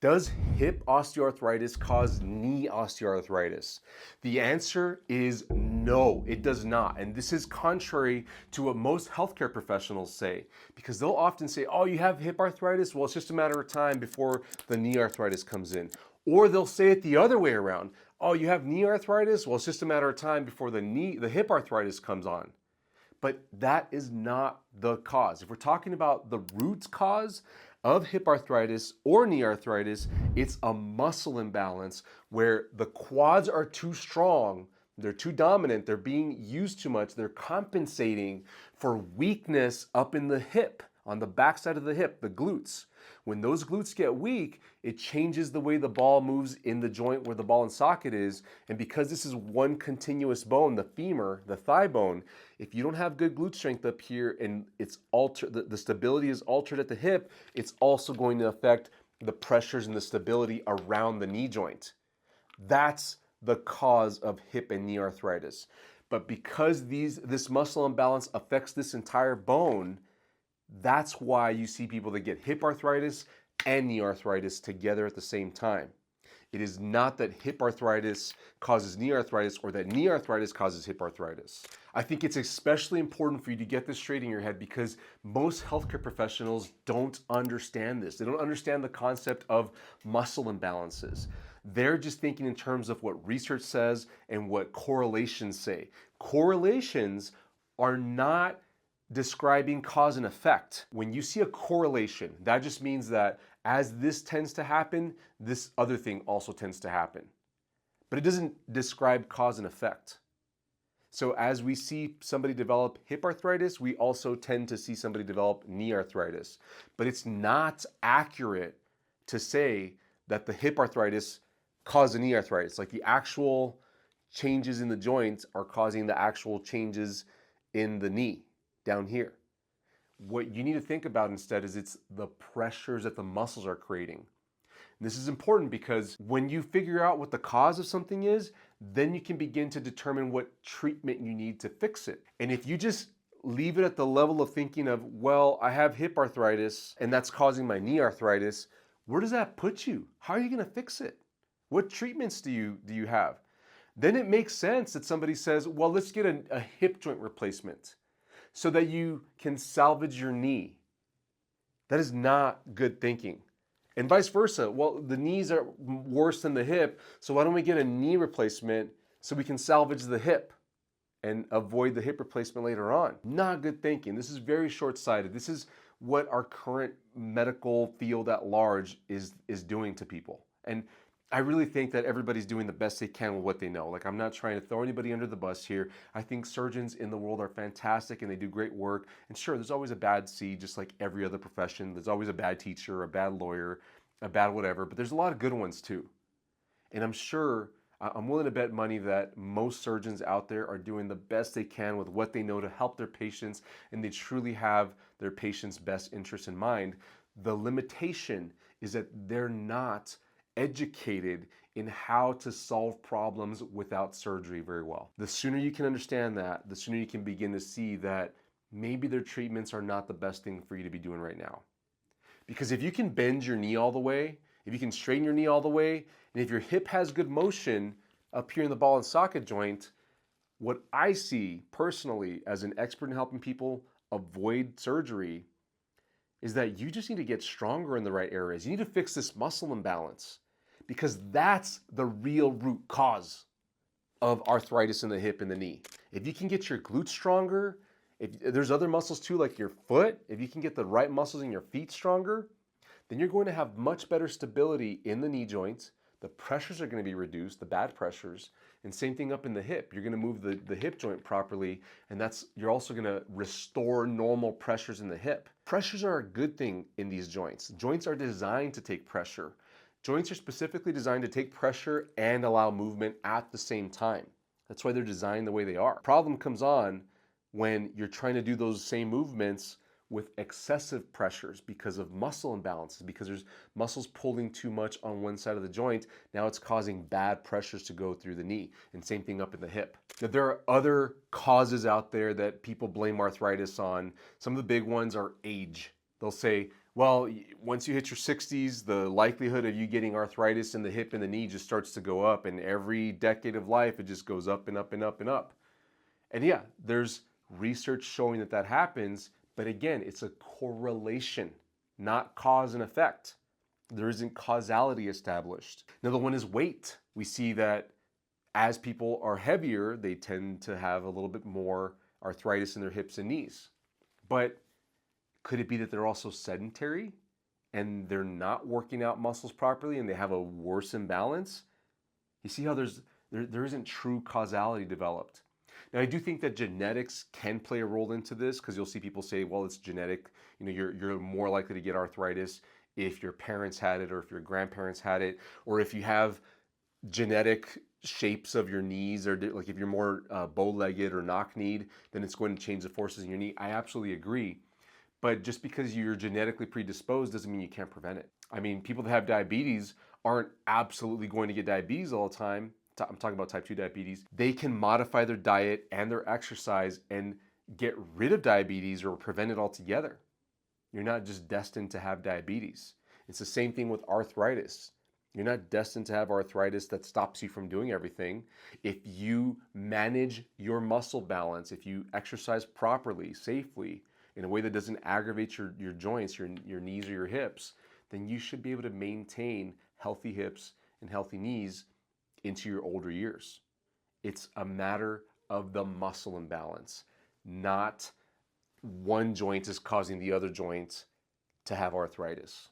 Does hip osteoarthritis cause knee osteoarthritis? The answer is no, it does not. And this is contrary to what most healthcare professionals say, because they'll often say, oh, you have hip arthritis? Well, it's just a matter of time before the knee arthritis comes in. Or they'll say it the other way around. Oh, you have knee arthritis? Well, it's just a matter of time before the hip arthritis comes on. But that is not the cause. If we're talking about the root cause of hip arthritis or knee arthritis, it's a muscle imbalance where the quads are too strong, they're too dominant, they're being used too much, they're compensating for weakness up in the hip, on the backside of the hip, the glutes. When those glutes get weak, it changes the way the ball moves in the joint where the ball and socket is. And because this is one continuous bone, the femur, the thigh bone, if you don't have good glute strength up here and it's altered, the stability is altered at the hip, it's also going to affect the pressures and the stability around the knee joint. That's the cause of hip and knee arthritis. But because this muscle imbalance affects this entire bone, that's why you see people that get hip arthritis and knee arthritis together at the same time. It is not that hip arthritis causes knee arthritis or that knee arthritis causes hip arthritis. I think it's especially important for you to get this straight in your head because most healthcare professionals don't understand this. They don't understand the concept of muscle imbalances. They're just thinking in terms of what research says and what correlations say. Correlations are not describing cause and effect. When you see a correlation, that just means that as this tends to happen, this other thing also tends to happen. But it doesn't describe cause and effect. So as we see somebody develop hip arthritis, we also tend to see somebody develop knee arthritis. But it's not accurate to say that the hip arthritis caused the knee arthritis. Like the actual changes in the joints are causing the actual changes in the knee down here. What you need to think about instead is it's the pressures that the muscles are creating. This is important because when you figure out what the cause of something is, then you can begin to determine what treatment you need to fix it. And if you just leave it at the level of thinking of, well, I have hip arthritis and that's causing my knee arthritis, where does that put you? How are you going to fix it? What treatments do you have? Then it makes sense that somebody says, well, let's get a hip joint replacement so that you can salvage your knee. That is not good thinking. And vice versa. Well, the knees are worse than the hip, so why don't we get a knee replacement so we can salvage the hip and avoid the hip replacement later on? Not good thinking. This is very short-sighted. This is what our current medical field at large is doing to people. And I really think that everybody's doing the best they can with what they know. Like, I'm not trying to throw anybody under the bus here. I think surgeons in the world are fantastic and they do great work. And sure, there's always a bad seed, just like every other profession. There's always a bad teacher, a bad lawyer, a bad whatever, but there's a lot of good ones too. And I'm willing to bet money that most surgeons out there are doing the best they can with what they know to help their patients, and they truly have their patients' best interests in mind. The limitation is that they're not educated in how to solve problems without surgery very well. The sooner you can understand that, the sooner you can begin to see that maybe their treatments are not the best thing for you to be doing right now. Because if you can bend your knee all the way, if you can straighten your knee all the way, and if your hip has good motion up here in the ball and socket joint, what I see personally as an expert in helping people avoid surgery is that you just need to get stronger in the right areas. You need to fix this muscle imbalance because that's the real root cause of arthritis in the hip and the knee. If you can get your glutes stronger, if there's other muscles too, like your foot, if you can get the right muscles in your feet stronger, then you're going to have much better stability in the knee joints. The pressures are going to be reduced, the bad pressures, and same thing up in the hip. You're going to move the hip joint properly, and you're also going to restore normal pressures in the hip. Pressures are a good thing in these joints. Joints are designed to take pressure. Joints are specifically designed to take pressure and allow movement at the same time. That's why they're designed the way they are. Problem comes on when you're trying to do those same movements with excessive pressures because of muscle imbalances, because there's muscles pulling too much on one side of the joint. Now it's causing bad pressures to go through the knee, and same thing up in the hip. Now, there are other causes out there that people blame arthritis on. Some of the big ones are age. They'll say, Well, once you hit your 60s, the likelihood of you getting arthritis in the hip and the knee just starts to go up. And every decade of life, it just goes up and up and up and up. And yeah, there's research showing that that happens. But again, it's a correlation, not cause and effect. There isn't causality established. Another one is weight. We see that as people are heavier, they tend to have a little bit more arthritis in their hips and knees. But could it be that they're also sedentary and they're not working out muscles properly and they have a worse imbalance? You see how there isn't true causality developed. Now, I do think that genetics can play a role into this, because you'll see people say, well, it's genetic. You know, you're more likely to get arthritis if your parents had it or if your grandparents had it, or if you have genetic shapes of your knees, or like if you're more bow-legged or knock-kneed, then it's going to change the forces in your knee. I absolutely agree. But just because you're genetically predisposed doesn't mean you can't prevent it. I mean, people that have diabetes aren't absolutely going to get diabetes all the time. I'm talking about type 2 diabetes. They can modify their diet and their exercise and get rid of diabetes or prevent it altogether. You're not just destined to have diabetes. It's the same thing with arthritis. You're not destined to have arthritis that stops you from doing everything. If you manage your muscle balance, if you exercise properly, safely, in a way that doesn't aggravate your joints, your knees or your hips, then you should be able to maintain healthy hips and healthy knees into your older years. It's a matter of the muscle imbalance, not one joint is causing the other joint to have arthritis.